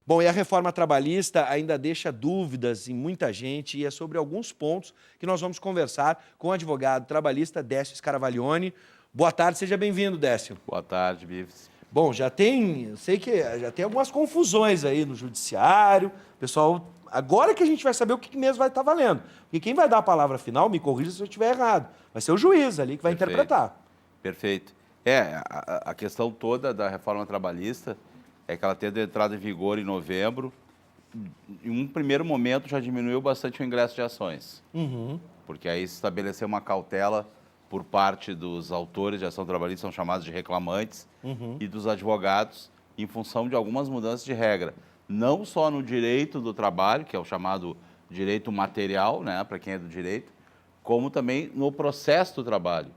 Bom, e a reforma trabalhista ainda deixa dúvidas em muita gente e é sobre alguns pontos que nós vamos conversar com o advogado trabalhista Décio Scaravaglione. Boa tarde, seja bem-vindo, Décio. Boa tarde, Bives. Bom, eu sei que já tem algumas confusões aí no judiciário, pessoal, agora que a gente vai saber o que mesmo vai estar valendo. Porque quem vai dar a palavra final, me corrija se eu estiver errado, vai ser o juiz ali que vai interpretar. Perfeito. A questão toda da reforma trabalhista é que ela tendo entrado em vigor em novembro, em um primeiro momento já diminuiu bastante o ingresso de ações. Porque aí se estabeleceu uma cautela por parte dos autores de ação trabalhista, são chamados de reclamantes, e dos advogados, em função de algumas mudanças de regra. Não só no direito do trabalho, que é o chamado direito material, né, para quem é do direito, como também no processo do trabalho.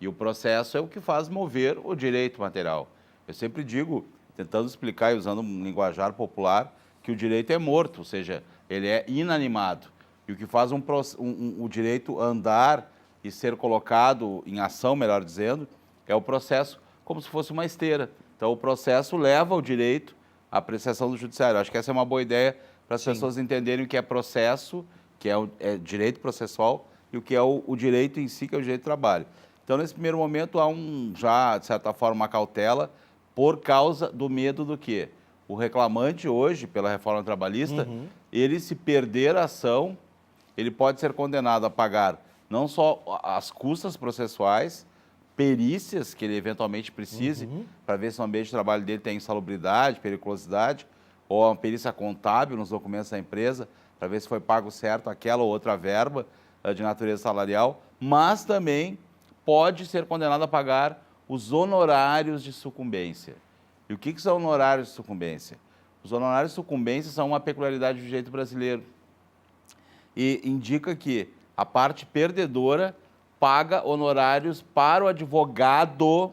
E o processo é o que faz mover o direito material. Eu sempre digo, tentando explicar e usando um linguajar popular, que o direito é morto, ou seja, ele é inanimado. E o que faz o direito andar e ser colocado em ação, melhor dizendo, é o processo como se fosse uma esteira. Então, o processo leva o direito à apreciação do judiciário. Acho que essa é uma boa ideia para as pessoas entenderem o que é processo, que é direito processual, e o que é o direito em si, que é o direito do trabalho. Então, nesse primeiro momento, há já, de certa forma, uma cautela por causa do medo do quê? O reclamante hoje, pela reforma trabalhista, ele se perder a ação, ele pode ser condenado a pagar não só as custas processuais, perícias que ele eventualmente precise, para ver se o ambiente de trabalho dele tem insalubridade, periculosidade, ou uma perícia contábil nos documentos da empresa, para ver se foi pago certo aquela ou outra verba de natureza salarial, mas também pode ser condenado a pagar os honorários de sucumbência. E o que são honorários de sucumbência? Os honorários de sucumbência são uma peculiaridade do direito brasileiro e indica que a parte perdedora paga honorários para o advogado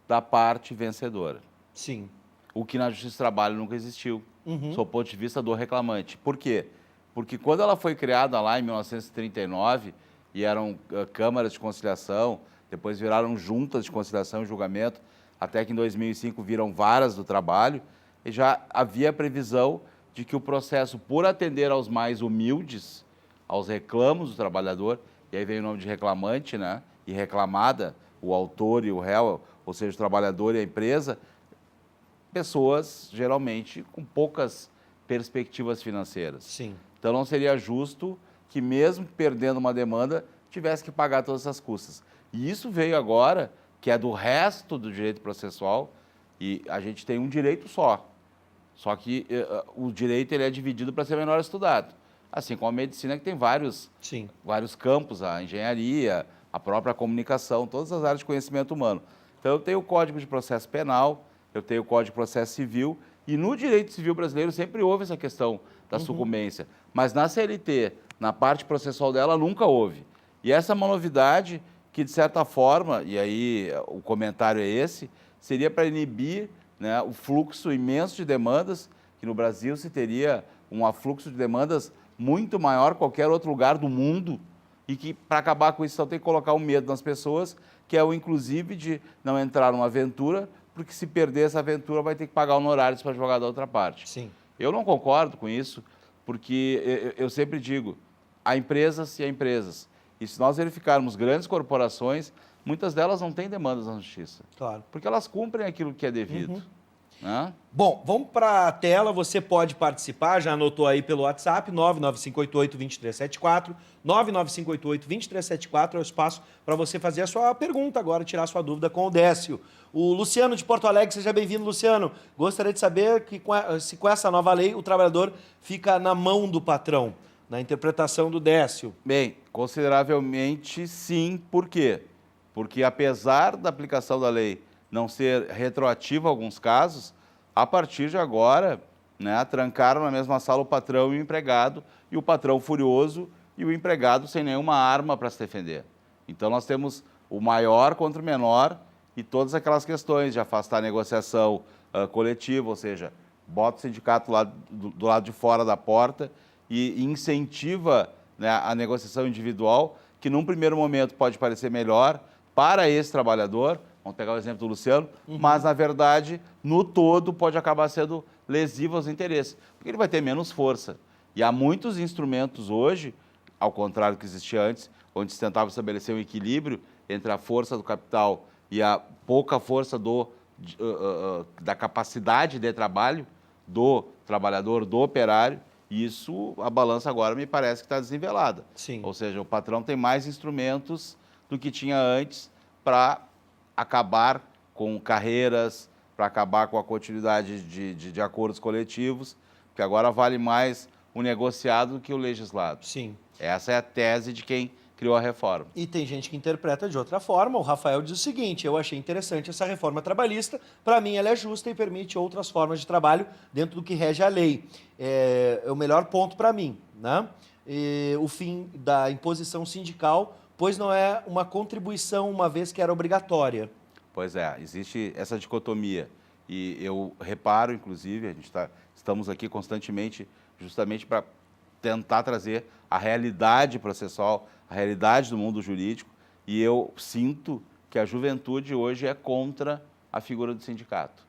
da parte vencedora. Sim. O que na Justiça do Trabalho nunca existiu, sob o ponto de vista do reclamante. Por quê? Porque quando ela foi criada lá em 1939, e eram câmaras de conciliação, depois viraram juntas de conciliação e julgamento, até que em 2005 viram varas do trabalho, e já havia a previsão de que o processo, por atender aos mais humildes, aos reclamos do trabalhador, e aí vem o nome de reclamante, né? E reclamada, o autor e o réu, ou seja, o trabalhador e a empresa, pessoas geralmente com poucas perspectivas financeiras. Sim. Então não seria justo que, mesmo perdendo uma demanda, tivesse que pagar todas essas custas. E isso veio agora, que é do resto do direito processual, e a gente tem um direito só. Só que o direito ele é dividido para ser menor estudado. Assim como a medicina, que tem vários campos, a engenharia, a própria comunicação, todas as áreas de conhecimento humano. Então, eu tenho o Código de Processo Penal, eu tenho o Código de Processo Civil, e no direito civil brasileiro sempre houve essa questão da sucumbência. Mas na CLT, na parte processual dela, nunca houve. E essa é uma novidade que, de certa forma, e aí o comentário é esse, seria para inibir, né, o fluxo imenso de demandas, que no Brasil se teria um afluxo de demandas muito maior que qualquer outro lugar do mundo, e que, para acabar com isso, só tem que colocar o medo nas pessoas, que é o, inclusive, de não entrar numa aventura, porque se perder essa aventura vai ter que pagar honorários para advogado da outra parte. Sim. Eu não concordo com isso, porque eu sempre digo, há empresas e há empresas. E se nós verificarmos grandes corporações, muitas delas não têm demandas na justiça. Claro. Porque elas cumprem aquilo que é devido. Né? Bom, vamos para a tela, você pode participar, já anotou aí pelo WhatsApp, 99588-2374, 99588-2374 é o espaço para você fazer a sua pergunta agora, tirar a sua dúvida com o Décio. O Luciano de Porto Alegre, seja bem-vindo, Luciano. Gostaria de saber que se com essa nova lei o trabalhador fica na mão do patrão, na interpretação do Décio. Bem, consideravelmente sim. Por quê? Porque apesar da aplicação da lei não ser retroativa em alguns casos, a partir de agora, né, trancaram na mesma sala o patrão e o empregado, e o patrão furioso e o empregado sem nenhuma arma para se defender. Então nós temos o maior contra o menor e todas aquelas questões de afastar a negociação coletiva, ou seja, bota o sindicato do lado de fora da porta e incentiva, né, a negociação individual, que num primeiro momento pode parecer melhor para esse trabalhador, vamos pegar o exemplo do Luciano, mas, na verdade, no todo, pode acabar sendo lesivo aos interesses, porque ele vai ter menos força. E há muitos instrumentos hoje, ao contrário do que existia antes, onde se tentava estabelecer um equilíbrio entre a força do capital e a pouca força da capacidade de trabalho do trabalhador, do operário, e isso, a balança agora me parece que está desnivelada. Sim. Ou seja, o patrão tem mais instrumentos do que tinha antes para acabar com carreiras, para acabar com a continuidade de acordos coletivos, que agora vale mais o negociado do que o legislado. Sim. Essa é a tese de quem criou a reforma. E tem gente que interpreta de outra forma. O Rafael diz o seguinte: eu achei interessante essa reforma trabalhista, para mim ela é justa e permite outras formas de trabalho dentro do que rege a lei. É o melhor ponto para mim, né? O fim da imposição sindical, pois não é uma contribuição, uma vez que era obrigatória. Pois é, existe essa dicotomia. E eu reparo, inclusive, estamos aqui constantemente justamente para tentar trazer a realidade processual, a realidade do mundo jurídico, e eu sinto que a juventude hoje é contra a figura do sindicato.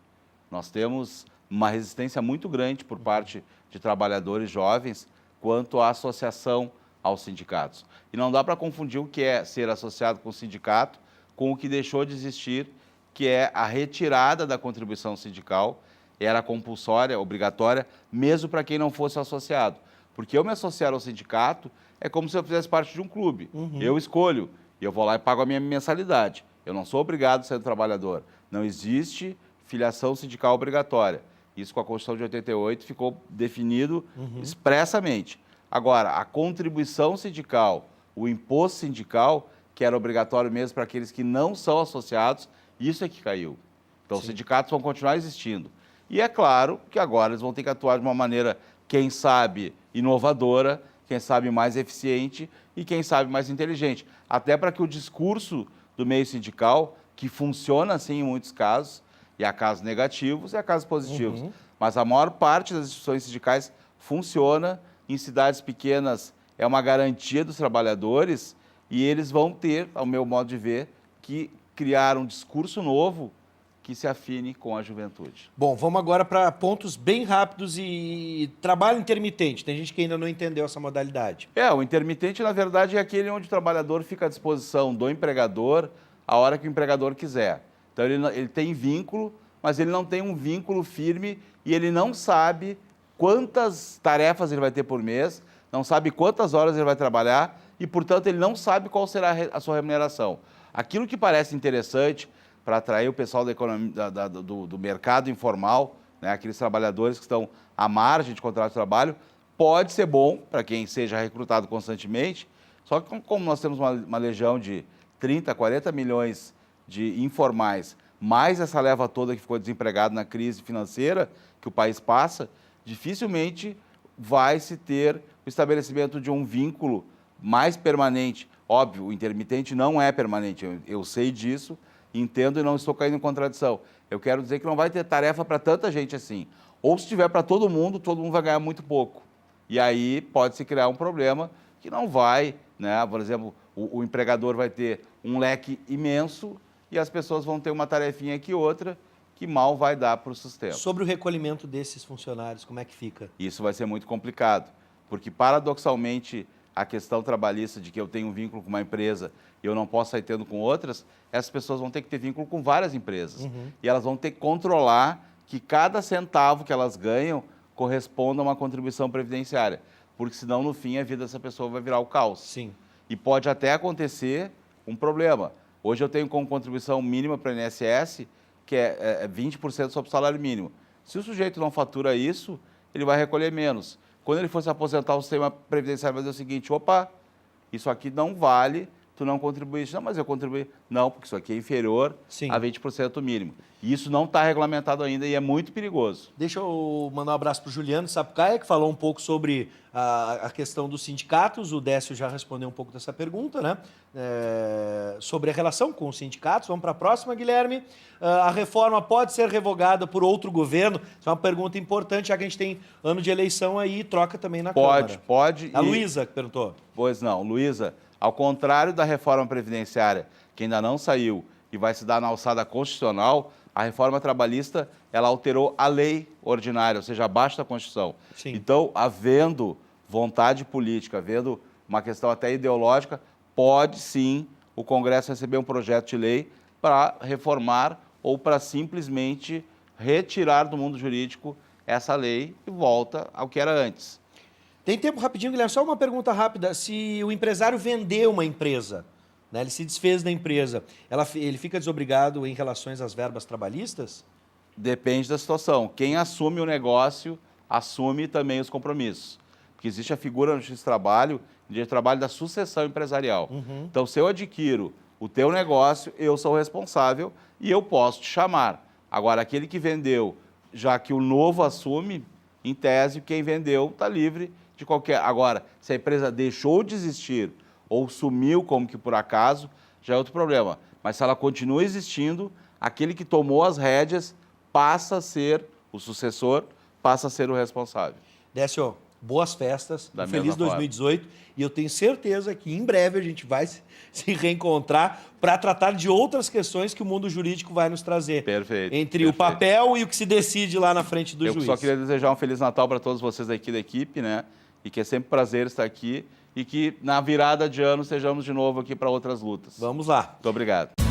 Nós temos uma resistência muito grande por parte de trabalhadores jovens quanto à associação aos sindicatos. E não dá para confundir o que é ser associado com o sindicato com o que deixou de existir, que é a retirada da contribuição sindical, era compulsória, obrigatória, mesmo para quem não fosse associado. Porque eu me associar ao sindicato é como se eu fizesse parte de um clube. Eu escolho, e eu vou lá e pago a minha mensalidade. Eu não sou obrigado a ser trabalhador. Não existe filiação sindical obrigatória. Isso com a Constituição de 88 ficou definido expressamente. Agora, a contribuição sindical, o imposto sindical, que era obrigatório mesmo para aqueles que não são associados, isso é que caiu. Então, os sindicatos vão continuar existindo. E é claro que agora eles vão ter que atuar de uma maneira, quem sabe, inovadora, quem sabe mais eficiente e quem sabe mais inteligente. Até para que o discurso do meio sindical, que funciona assim em muitos casos, e há casos negativos e há casos positivos, mas a maior parte das instituições sindicais funciona, em cidades pequenas é uma garantia dos trabalhadores e eles vão ter, ao meu modo de ver, que criar um discurso novo que se afine com a juventude. Bom, vamos agora para pontos bem rápidos e trabalho intermitente. Tem gente que ainda não entendeu essa modalidade. O intermitente, na verdade, é aquele onde o trabalhador fica à disposição do empregador a hora que o empregador quiser. Então, ele tem vínculo, mas ele não tem um vínculo firme e ele não sabe quantas tarefas ele vai ter por mês, não sabe quantas horas ele vai trabalhar e, portanto, ele não sabe qual será a sua remuneração. Aquilo que parece interessante para atrair o pessoal da economia, do mercado informal, né, aqueles trabalhadores que estão à margem de contrato de trabalho, pode ser bom para quem seja recrutado constantemente, só que como nós temos uma legião de 30, 40 milhões de informais, mais essa leva toda que ficou desempregado na crise financeira que o país passa, dificilmente vai se ter o estabelecimento de um vínculo mais permanente. Óbvio, o intermitente não é permanente, eu sei disso, entendo e não estou caindo em contradição. Eu quero dizer que não vai ter tarefa para tanta gente assim. Ou se tiver para todo mundo vai ganhar muito pouco. E aí pode-se criar um problema que não vai, né? Por exemplo, o empregador vai ter um leque imenso e as pessoas vão ter uma tarefinha aqui e outra que mal vai dar para o sustento. Sobre o recolhimento desses funcionários, como é que fica? Isso vai ser muito complicado, porque paradoxalmente a questão trabalhista de que eu tenho um vínculo com uma empresa e eu não posso sair tendo com outras, essas pessoas vão ter que ter vínculo com várias empresas. E elas vão ter que controlar que cada centavo que elas ganham corresponda a uma contribuição previdenciária, porque senão, no fim, a vida dessa pessoa vai virar o caos. Sim. E pode até acontecer um problema. Hoje eu tenho como contribuição mínima para o INSS, que é 20% sobre o salário mínimo. Se o sujeito não fatura isso, ele vai recolher menos. Quando ele for se aposentar, o sistema previdenciário vai dizer o seguinte: opa, isso aqui não vale, tu não contribuíste. Não, mas eu contribuí. Não, porque isso aqui é inferior a 20% mínimo. E isso não está regulamentado ainda e é muito perigoso. Deixa eu mandar um abraço para o Juliano Sapucaia, que falou um pouco sobre a questão dos sindicatos. O Décio já respondeu um pouco dessa pergunta, né? Sobre a relação com os sindicatos. Vamos para a próxima, Guilherme. A reforma pode ser revogada por outro governo? Isso é uma pergunta importante, já que a gente tem ano de eleição aí e troca também na Câmara. Pode. A Luísa que perguntou. Pois não, Luísa, ao contrário da reforma previdenciária, que ainda não saiu e vai se dar na alçada constitucional, a reforma trabalhista, ela alterou a lei ordinária, ou seja, abaixo da Constituição. Sim. Então, havendo vontade política, havendo uma questão até ideológica, pode sim o Congresso receber um projeto de lei para reformar ou para simplesmente retirar do mundo jurídico essa lei e volta ao que era antes. Tem tempo rapidinho, Guilherme? Só uma pergunta rápida. Se o empresário vender uma empresa, né, ele se desfez da empresa, ele fica desobrigado em relação às verbas trabalhistas? Depende da situação. Quem assume o negócio, assume também os compromissos. Porque existe a figura no Justiça do Trabalho, de trabalho da sucessão empresarial. Então, se eu adquiro o teu negócio, eu sou o responsável e eu posso te chamar. Agora, aquele que vendeu, já que o novo assume, em tese, quem vendeu está livre de qualquer... Agora, se a empresa deixou de existir ou sumiu como que por acaso, já é outro problema. Mas se ela continua existindo, aquele que tomou as rédeas passa a ser o sucessor, passa a ser o responsável. Décio, boas festas, Da um feliz mesma 2018 e eu tenho certeza que em breve a gente vai se reencontrar para tratar de outras questões que o mundo jurídico vai nos trazer. Perfeito. Entre o papel e o que se decide lá na frente do juiz. Eu só queria desejar um Feliz Natal para todos vocês aqui da equipe, né? E que é sempre um prazer estar aqui e que na virada de ano sejamos de novo aqui para outras lutas. Vamos lá. Muito obrigado.